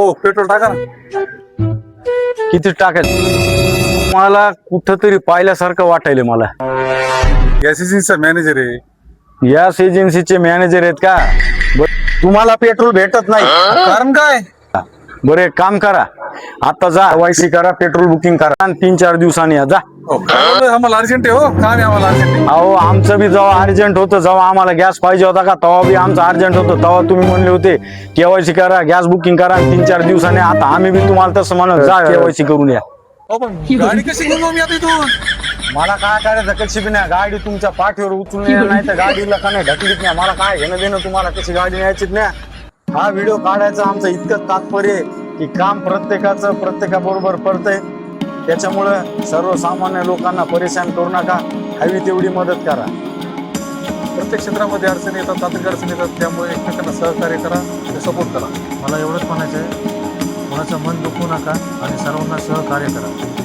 हो पेट्रोल टाका ना. किती टाकायचं? मला कुठंतरी पाहिल्यासारखं वाटायले मला. गॅस एजन्सीचा मॅनेजर आहे. गॅस एजन्सीचे मॅनेजर आहेत का? तुम्हाला पेट्रोल भेटत नाही. कारण काय? बरं एक काम करा, आता जा वायसी करा, पेट्रोल बुकिंग करा आणि 3-4 दिवसांनी या. जा. हो काय आम्हाला अर्जंट आहे. हो काम आहे आम्हाला अर्जंट आहे. अहो आमचं बी जेव्हा अर्जंट होतं, जेव्हा आम्हाला गॅस पाहिजे होता का तेव्हा बी आमचं अर्जंट होतं. तेव्हा तुम्ही म्हणले होते केवायसी करा, गॅस बुकिंग करा 3-4 दिवसांनी. आता आम्ही बी तुम्हाला तसं म्हणत जा केवायसी करून या. हो पण गाडी कशी घेऊन जाऊ मी आता इथून? मला काय करायचं कशी बी नाही, गाडी तुमच्या पाठीवर उचलून येणार नाही तर गाडीला का नाही ढकलीत नाही. मला काय घेणं देणं तुम्हाला कशी गाडी न्यायचीच नाही. हा व्हिडिओ काढायचा आमचं इतकं तात्पर्य आहे की काम प्रत्येकाचं प्रत्येकाबरोबर पडतंय. त्याच्यामुळं सर्वसामान्य लोकांना परेशान करू नका, हवी तेवढी मदत करा. प्रत्येक क्षेत्रामध्ये अडचणी येतात, तांत्रिक अडचणी येतात. त्यामुळे एकमेकांना सहकार्य करा आणि सपोर्ट करा. मला एवढंच म्हणायचं आहे, कोणाचं मन दुखवू नका आणि सर्वांना सहकार्य करा.